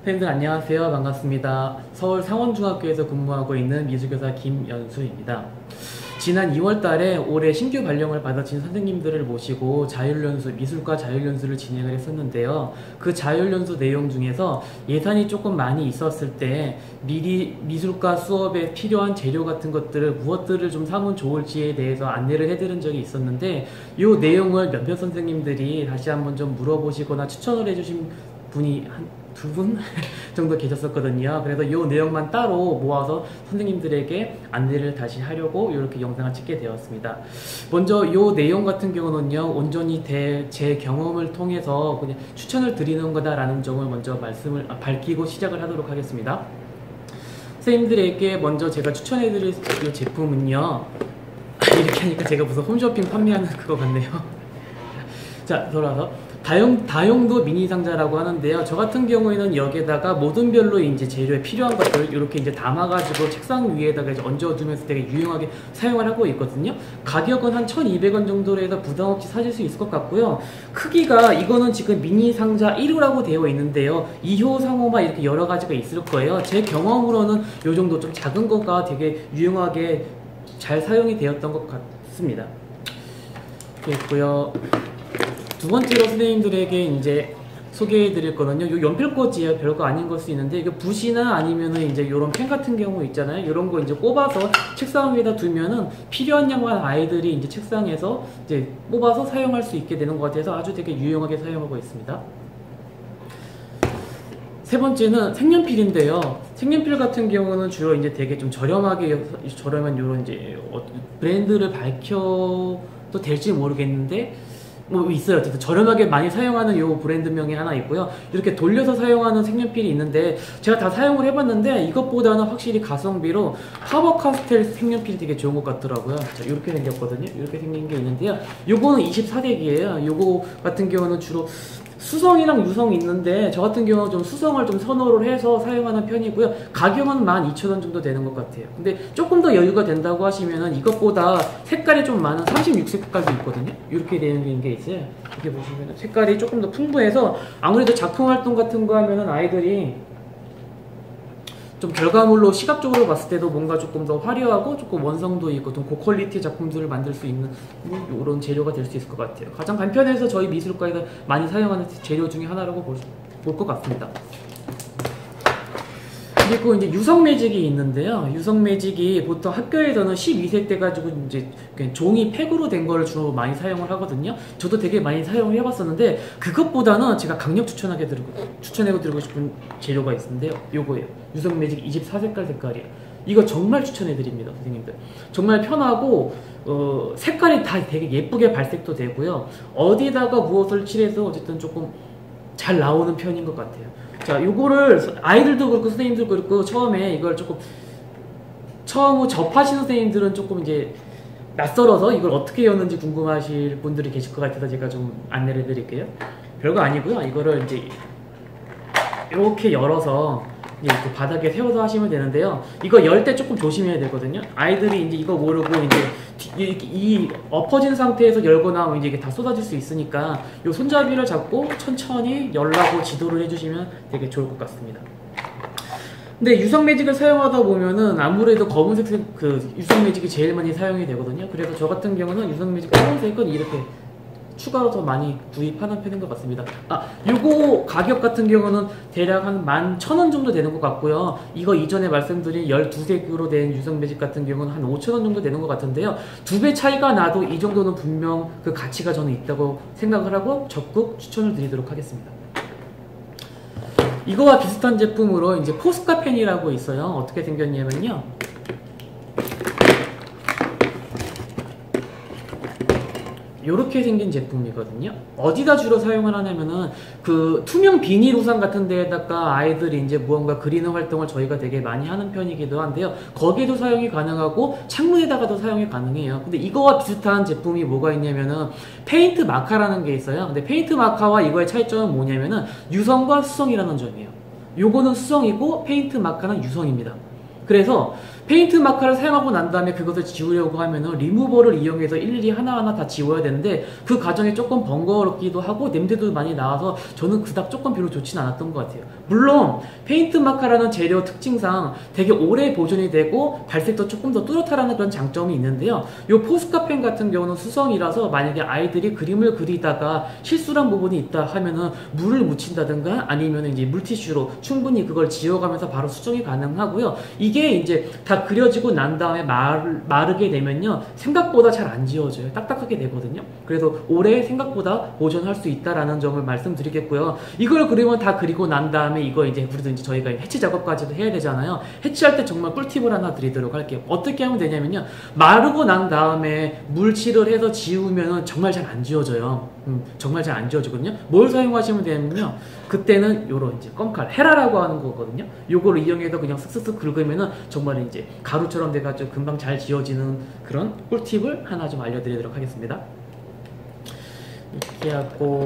팬들 안녕하세요. 반갑습니다. 서울 상원중학교에서 근무하고 있는 미술교사 김연수입니다. 지난 2월 달에 올해 신규 발령을 받으신 선생님들을 모시고 자율연수, 미술과 자율연수를 진행을 했었는데요. 그 자율연수 내용 중에서 예산이 조금 많이 있었을 때 미리 미술과 수업에 필요한 재료 같은 것들을 무엇들을 좀 사면 좋을지에 대해서 안내를 해드린 적이 있었는데 이 내용을 몇몇 선생님들이 다시 한번 좀 물어보시거나 추천을 해주신 분이 한 두 분 정도 계셨었거든요. 그래서 이 내용만 따로 모아서 선생님들에게 안내를 다시 하려고 이렇게 영상을 찍게 되었습니다. 먼저 이 내용 같은 경우는요, 온전히 제 경험을 통해서 그냥 추천을 드리는 거다라는 점을 먼저 밝히고 시작을 하도록 하겠습니다. 선생님들에게 먼저 제가 추천해드릴 이 제품은요, 이렇게 하니까 제가 무슨 홈쇼핑 판매하는 그거 같네요. 자, 돌아서 다용도 미니 상자라고 하는데요. 저 같은 경우에는 여기에다가 모든 별로 이제 재료에 필요한 것들 이렇게 이제 담아가지고 책상 위에다가 이제 얹어두면서 되게 유용하게 사용을 하고 있거든요. 가격은 한 1,200원 정도로 해서 부담 없이 사실 수 있을 것 같고요. 크기가 이거는 지금 미니 상자 1호라고 되어 있는데요. 2호, 3호만 이렇게 여러 가지가 있을 거예요. 제 경험으로는 이 정도 좀 작은 거가 되게 유용하게 잘 사용이 되었던 것 같습니다. 이렇게 있고요. 두 번째로 선생님들에게 이제 소개해 드릴 거는요, 요 연필꽂이에요. 별거 아닌 걸 수 있는데, 이거 붓이나 아니면은 이제 요런 펜 같은 경우 있잖아요. 요런 거 이제 꼽아서 책상 위에다 두면은 필요한 양만 아이들이 이제 책상에서 이제 뽑아서 사용할 수 있게 되는 것 같아서 아주 되게 유용하게 사용하고 있습니다. 세 번째는 색연필인데요. 색연필 같은 경우는 주로 이제 되게 좀 저렴한 요런 이제 브랜드를 밝혀도 될지 모르겠는데, 뭐 있어요. 어쨌든 저렴하게 많이 사용하는 요 브랜드명이 하나 있고요. 이렇게 돌려서 사용하는 색연필이 있는데 제가 다 사용을 해봤는데 이것보다는 확실히 가성비로 파버카스텔 색연필이 되게 좋은 것 같더라고요. 자, 이렇게 생겼거든요. 이렇게 생긴 게 있는데요. 요거는 24색이에요. 요거 같은 경우는 주로 수성이랑 유성이 있는데 저 같은 경우는 좀 수성을 좀 선호를 해서 사용하는 편이고요. 가격은 12,000원 정도 되는 것 같아요. 근데 조금 더 여유가 된다고 하시면은 이것보다 색깔이 좀 많은 36색깔도 있거든요. 이렇게 되는 게 있어요. 이렇게 보시면은 색깔이 조금 더 풍부해서 아무래도 작품 활동 같은 거 하면은 아이들이 좀 결과물로 시각적으로 봤을 때도 뭔가 조금 더 화려하고 조금 원성도 있고 좀 고퀄리티 작품들을 만들 수 있는 이런 재료가 될 수 있을 것 같아요. 가장 간편해서 저희 미술과에서 많이 사용하는 재료 중에 하나라고 볼 것 같습니다. 그리고 이제 유성 매직이 있는데요. 유성 매직이 보통 학교에서는 12색 때 가지고 이제 종이 팩으로 된 거를 주로 많이 사용을 하거든요. 저도 되게 많이 사용을 해봤었는데 그것보다는 제가 강력 추천해드리고 싶은 재료가 있는데요. 요거예요. 유성 매직 24색깔 색깔이에요. 이거 정말 추천해드립니다, 선생님들. 정말 편하고 색깔이 다 되게 예쁘게 발색도 되고요. 어디다가 무엇을 칠해서 어쨌든 조금 잘 나오는 편인 것 같아요. 자, 요거를 아이들도 그렇고 선생님들도 그렇고 처음에 이걸 조금 처음 접하시는 선생님들은 조금 이제 낯설어서 이걸 어떻게 여는지 궁금하실 분들이 계실 것 같아서 제가 좀 안내를 해드릴게요. 별거 아니고요. 이거를 이제 이렇게 열어서 이제 그 바닥에 세워서 하시면 되는데요. 이거 열 때 조금 조심해야 되거든요. 아이들이 이제 이거 모르고 이제 이 엎어진 상태에서 열거나 하면 이제 이게 다 쏟아질 수 있으니까 이 손잡이를 잡고 천천히 열라고 지도를 해주시면 되게 좋을 것 같습니다. 근데 유성 매직을 사용하다 보면은 아무래도 검은색 그 유성 매직이 제일 많이 사용이 되거든요. 그래서 저 같은 경우는 유성 매직 검은색은 이렇게 추가로 더 많이 구입하는 편인 것 같습니다. 요거 가격 같은 경우는 대략 한 11,000원 정도 되는 것 같고요. 이거 이전에 말씀드린 12색으로 된 유성 매직 같은 경우는 한 5,000원 정도 되는 것 같은데요. 2배 차이가 나도 이 정도는 분명 그 가치가 저는 있다고 생각을 하고 적극 추천을 드리도록 하겠습니다. 이거와 비슷한 제품으로 이제 포스카 펜이라고 있어요. 어떻게 생겼냐면요. 이렇게 생긴 제품이거든요. 어디다 주로 사용을 하냐면은 그 투명 비닐 우산 같은 데에다가 아이들이 이제 무언가 그리는 활동을 저희가 되게 많이 하는 편이기도 한데요. 거기에도 사용이 가능하고 창문에다가도 사용이 가능해요. 근데 이거와 비슷한 제품이 뭐가 있냐면은 페인트 마카라는 게 있어요. 근데 페인트 마카와 이거의 차이점은 뭐냐면은 유성과 수성이라는 점이에요. 요거는 수성이고 페인트 마카는 유성입니다. 그래서 페인트 마카를 사용하고 난 다음에 그것을 지우려고 하면은 리무버를 이용해서 일일이 하나하나 다 지워야 되는데 그 과정이 조금 번거롭기도 하고 냄새도 많이 나와서 저는 그닥 조금 별로 좋진 않았던 것 같아요. 물론 페인트 마카라는 재료 특징상 되게 오래 보존이 되고 발색도 조금 더 뚜렷하라는 그런 장점이 있는데요. 요 포스카 펜 같은 경우는 수성이라서 만약에 아이들이 그림을 그리다가 실수한 부분이 있다 하면은 물을 묻힌다든가 아니면 이제 물티슈로 충분히 그걸 지워가면서 바로 수정이 가능하고요. 이게 이제 다 그려지고 난 다음에 마르게 되면요, 생각보다 잘 안 지워져요. 딱딱하게 되거든요. 그래서 오래 생각보다 보존할 수 있다라는 점을 말씀드리겠고요. 이걸 그리면 다 그리고 난 다음에 이거 이제 그래도 이제 저희가 해치 작업까지도 해야 되잖아요. 해치할 때 정말 꿀팁을 하나 드리도록 할게요. 어떻게 하면 되냐면요, 마르고 난 다음에 물칠을 해서 지우면은 정말 잘 안 지워져요. 정말 잘 안 지워지거든요. 뭘 사용하시면 되냐면요, 그때는 요런 이제 껌칼, 헤라라고 하는 거거든요. 요거를 이용해서 그냥 쓱쓱쓱 긁으면은 정말 이제 가루처럼 돼가지고 금방 잘 지워지는 그런 꿀팁을 하나 좀 알려드리도록 하겠습니다. 이렇게 하고,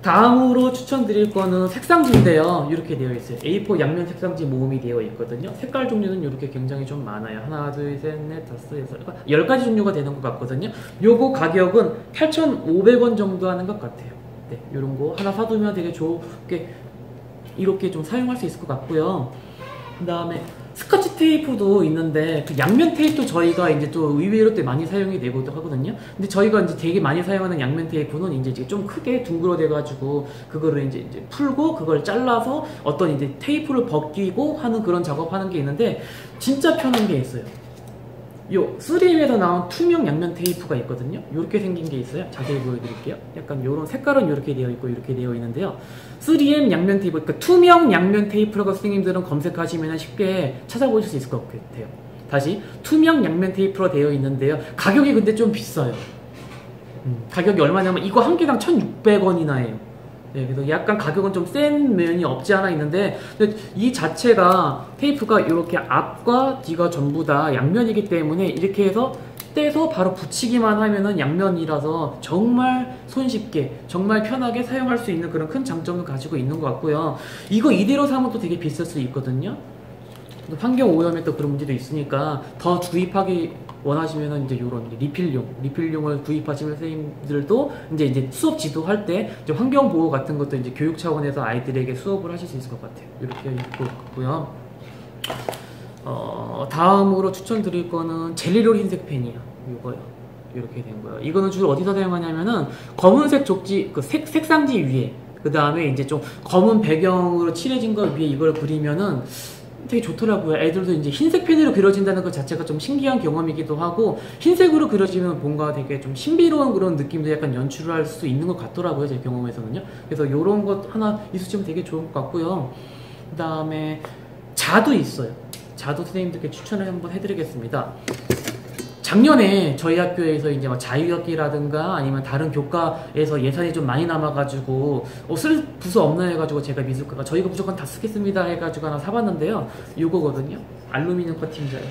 다음으로 추천드릴 거는 색상지인데요. 이렇게 되어 있어요. A4 양면 색상지 모음이 되어 있거든요. 색깔 종류는 이렇게 굉장히 좀 많아요. 하나, 둘, 셋, 넷, 다섯, 여섯, 10가지 종류가 되는 것 같거든요. 요거 가격은 8,500원 정도 하는 것 같아요. 네, 요런 거 하나 사두면 되게 좋게 이렇게 좀 사용할 수 있을 것 같고요. 그 다음에 스카치 테이프도 있는데, 그 양면 테이프도 저희가 이제 또 의외로 또 많이 사용이 되고도 하거든요. 근데 저희가 이제 되게 많이 사용하는 양면 테이프는 이제 좀 크게 둥그러대가지고 그거를 이제 풀고 그걸 잘라서 어떤 이제 테이프를 벗기고 하는 그런 작업하는 게 있는데, 진짜 편한 게 있어요. 요 3M에서 나온 투명 양면 테이프가 있거든요. 이렇게 생긴 게 있어요. 자세히 보여드릴게요. 약간 요런 색깔은 이렇게 되어 있고 이렇게 되어 있는데요. 3M 양면 테이프, 그러니까 투명 양면 테이프라고 선생님들은 검색하시면 쉽게 찾아보실 수 있을 것 같아요. 다시 투명 양면 테이프로 되어 있는데요. 가격이 근데 좀 비싸요. 가격이 얼마냐면 이거 한 개당 1,600원이나 해요. 네, 그래서 약간 가격은 좀 센 면이 없지 않아 있는데, 근데 이 자체가 테이프가 이렇게 앞과 뒤가 전부 다 양면이기 때문에 이렇게 해서 떼서 바로 붙이기만 하면은 양면이라서 정말 손쉽게 정말 편하게 사용할 수 있는 그런 큰 장점을 가지고 있는 것 같고요. 이거 이대로 사면 또 되게 비쌀 수 있거든요. 환경 오염에 또 그런 문제도 있으니까 더 구입하기 원하시면은 이제 요런 리필용을 구입하시면 선생님들도 이제 수업 지도할 때 이제 환경 보호 같은 것도 이제 교육 차원에서 아이들에게 수업을 하실 수 있을 것 같아요. 이렇게 있고 있고요. 다음으로 추천드릴 거는 젤리롤 흰색 펜이에요. 이거요. 이렇게 된 거예요. 이거는 주로 어디서 사용하냐면은 검은색 족지 그 색상지 위에, 그 다음에 이제 좀 검은 배경으로 칠해진 거 위에 이걸 그리면은 되게 좋더라고요. 애들도 이제 흰색 펜으로 그려진다는 것 자체가 좀 신기한 경험이기도 하고, 흰색으로 그려지면 뭔가 되게 좀 신비로운 그런 느낌도 약간 연출을 할 수 있는 것 같더라고요. 제 경험에서는요. 그래서 이런 것 하나 있으시면 되게 좋을 것 같고요. 그 다음에 자도 있어요. 자도 선생님들께 추천을 한번 해드리겠습니다. 작년에 저희 학교에서 이제 자유학기라든가 아니면 다른 교과에서 예산이 좀 많이 남아가지고 쓸 부서 없나 해가지고 제가 미술과가 저희가 무조건 다 쓰겠습니다 해가지고 하나 사봤는데요. 요거거든요. 알루미늄 커팅자예요.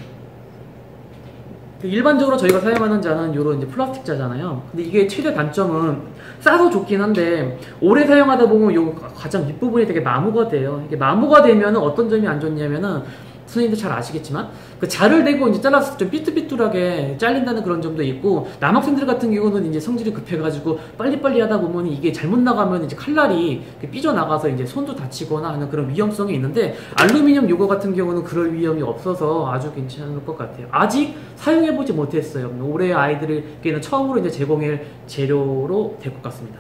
일반적으로 저희가 사용하는 자는 요런 이제 플라스틱 자잖아요. 근데 이게 최대 단점은 싸서 좋긴 한데 오래 사용하다 보면 요 가장 윗부분이 되게 마모가 돼요. 이게 마모가 되면 어떤 점이 안 좋냐면은, 선생님들 잘 아시겠지만 그 자를 대고 이제 잘라서 좀 삐뚤삐뚤하게 잘린다는 그런 점도 있고, 남학생들 같은 경우는 이제 성질이 급해가지고 빨리빨리 하다 보면 이게 잘못 나가면 이제 칼날이 삐져나가서 이제 손도 다치거나 하는 그런 위험성이 있는데, 알루미늄 요거 같은 경우는 그럴 위험이 없어서 아주 괜찮을 것 같아요. 아직 사용해보지 못했어요. 올해 아이들에게는 처음으로 이제 제공할 재료로 될 것 같습니다.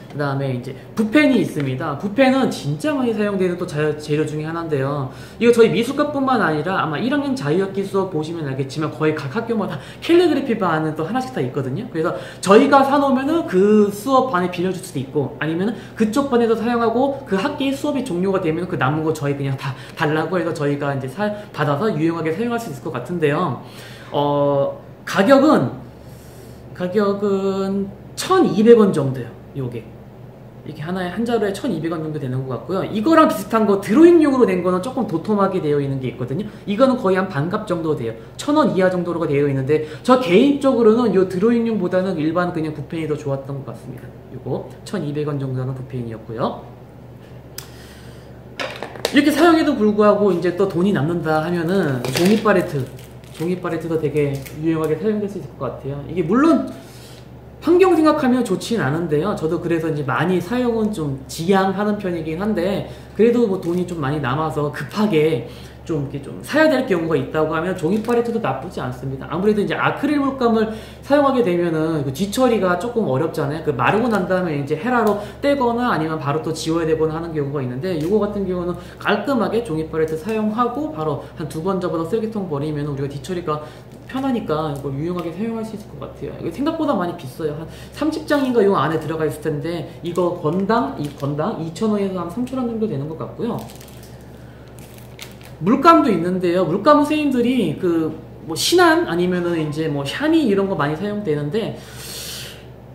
그 다음에 이제 붓펜이 있습니다. 붓펜은 진짜 많이 사용되는 또 재료 중에 하나인데요. 이거 저희 미술과뿐만 아니라 아마 1학년 자유학기 수업 보시면 알겠지만 거의 각 학교마다 캘리그래피 반은 또 하나씩 다 있거든요. 그래서 저희가 사놓으면은 그 수업 반에 빌려줄 수도 있고, 아니면은 그쪽 반에서 사용하고 그 학기 수업이 종료가 되면 그 남은 거 저희 그냥 다 달라고 해서 저희가 이제 받아서 유용하게 사용할 수 있을 것 같은데요. 가격은 1,200원 정도요. 요게. 이렇게 하나에 한 자루에 1,200원 정도 되는 것 같고요. 이거랑 비슷한 거 드로잉용으로 된 거는 조금 도톰하게 되어 있는 게 있거든요. 이거는 거의 한 반값 정도 돼요. 1,000원 이하 정도로가 되어 있는데, 저 개인적으로는 이 드로잉용보다는 일반 그냥 붓펜이 더 좋았던 것 같습니다. 이거 1,200원 정도 하는 붓펜이었고요. 이렇게 사용해도 불구하고 이제 또 돈이 남는다 하면은 종이 팔레트도 되게 유용하게 사용될 수 있을 것 같아요. 이게 물론 환경 생각하면 좋진 않은데요. 저도 그래서 이제 많이 사용은 좀 지양하는 편이긴 한데, 그래도 뭐 돈이 좀 많이 남아서 급하게 좀 이렇게 좀 사야 될 경우가 있다고 하면 종이 팔레트도 나쁘지 않습니다. 아무래도 이제 아크릴 물감을 사용하게 되면은 그 뒤처리가 조금 어렵잖아요. 그 마르고 난 다음에 이제 헤라로 떼거나 아니면 바로 또 지워야 되거나 하는 경우가 있는데, 이거 같은 경우는 깔끔하게 종이 팔레트 사용하고 바로 한 2번 접어서 쓰레기통 버리면 우리가 뒤처리가 편하니까 이거 유용하게 사용할 수 있을 것 같아요. 이게 생각보다 많이 비싸요. 한 30장인가 요 안에 들어가 있을 텐데, 이거 건당 2,000원에서 한 3,000원 정도 되는 것 같고요. 물감도 있는데요. 물감은 선생님들이 그 뭐 신한 아니면은 이제 뭐 샤니 이런 거 많이 사용되는데,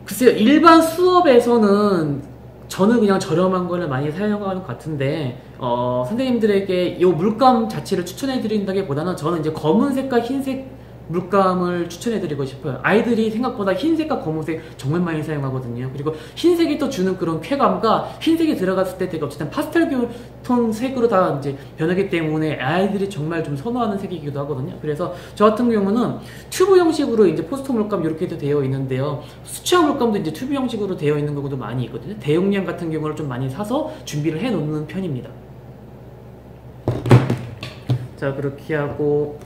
글쎄요, 일반 수업에서는 저는 그냥 저렴한 거를 많이 사용하는 것 같은데, 선생님들에게 이 물감 자체를 추천해 드린다기보다는 저는 이제 검은색과 흰색 물감을 추천해 드리고 싶어요. 아이들이 생각보다 흰색과 검은색 정말 많이 사용하거든요. 그리고 흰색이 또 주는 그런 쾌감과, 흰색이 들어갔을 때 되게 어쨌든 파스텔 톤 색으로 다 이제 변하기 때문에 아이들이 정말 좀 선호하는 색이기도 하거든요. 그래서 저 같은 경우는 튜브 형식으로 이제 포스터 물감 이렇게도 되어 있는데요. 수채화 물감도 이제 튜브 형식으로 되어 있는 경우도 많이 있거든요. 대용량 같은 경우를 좀 많이 사서 준비를 해 놓는 편입니다. 자, 그렇게 하고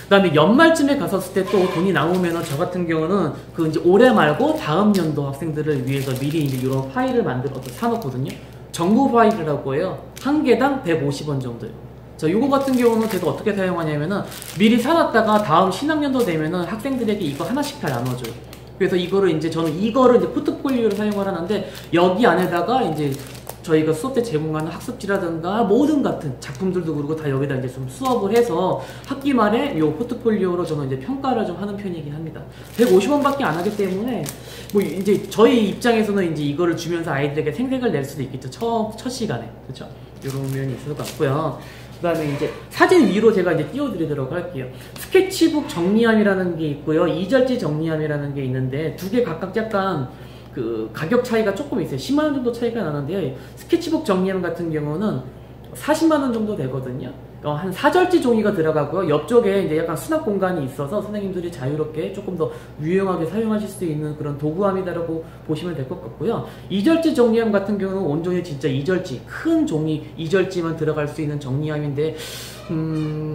그 다음에 연말쯤에 갔었을 때 또 돈이 나오면은, 저 같은 경우는 그 이제 올해 말고 다음 연도 학생들을 위해서 미리 이제 이런 파일을 만들어서 사놓거든요. 정보 파일이라고 해요. 한 개당 150원 정도요. 자, 요거 같은 경우는 제가 어떻게 사용하냐면은, 미리 사놨다가 다음 신학년도 되면은 학생들에게 이거 하나씩 다 나눠줘요. 그래서 이거를 이제 저는 이거를 이제 포트폴리오로 사용을 하는데, 여기 안에다가 이제 저희가 수업 때 제공하는 학습지라든가 모든 같은 작품들도 그렇고 다 여기다 이제 좀 수업을 해서 학기 말에 요 포트폴리오로 저는 이제 평가를 좀 하는 편이긴 합니다. 150원밖에 안 하기 때문에 뭐 이제 저희 입장에서는 이제 이거를 주면서 아이들에게 생색을 낼 수도 있겠죠. 첫 시간에. 그렇죠? 이런 면이 있을 것 같고요. 그 다음에 이제 사진 위로 제가 이제 띄워드리도록 할게요. 스케치북 정리함이라는 게 있고요. 이절지 정리함이라는 게 있는데, 두 개 각각 약간 그 가격 차이가 조금 있어요. 10만원 정도 차이가 나는데, 스케치북 정리함 같은 경우는 40만원 정도 되거든요. 한 4절지 종이가 들어가고요. 옆쪽에 이제 약간 수납 공간이 있어서 선생님들이 자유롭게 조금 더 유용하게 사용하실 수 있는 그런 도구함이다라고 보시면 될 것 같고요. 2절지 정리함 같은 경우는 온종일 진짜 2절지, 큰 종이 2절지만 들어갈 수 있는 정리함인데,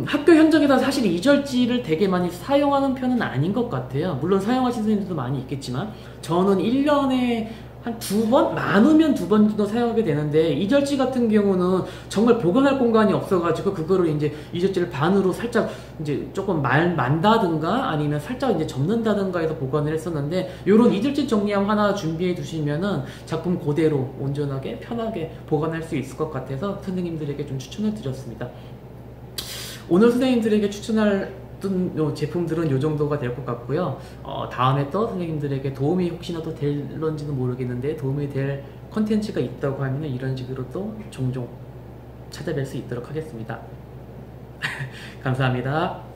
학교 현장에서 사실 2절지를 되게 많이 사용하는 편은 아닌 것 같아요. 물론 사용하시는 선생님들도 많이 있겠지만, 저는 1년에 한 2번? 많으면 2번 정도 사용하게 되는데, 이절지 같은 경우는 정말 보관할 공간이 없어가지고 그거를 이제 이절지를 반으로 살짝 이제 조금 만다든가 아니면 살짝 이제 접는다든가 해서 보관을 했었는데, 요런 이절지 정리함 하나 준비해 두시면은 작품 그대로 온전하게 편하게 보관할 수 있을 것 같아서 선생님들에게 좀 추천을 드렸습니다. 오늘 선생님들에게 추천할 요 제품들은 요 정도가 될 것 같고요. 다음에 또 선생님들에게 도움이 혹시나 또 될런지는 모르겠는데, 도움이 될 컨텐츠가 있다고 하면 이런 식으로 또 종종 찾아뵐 수 있도록 하겠습니다. 감사합니다.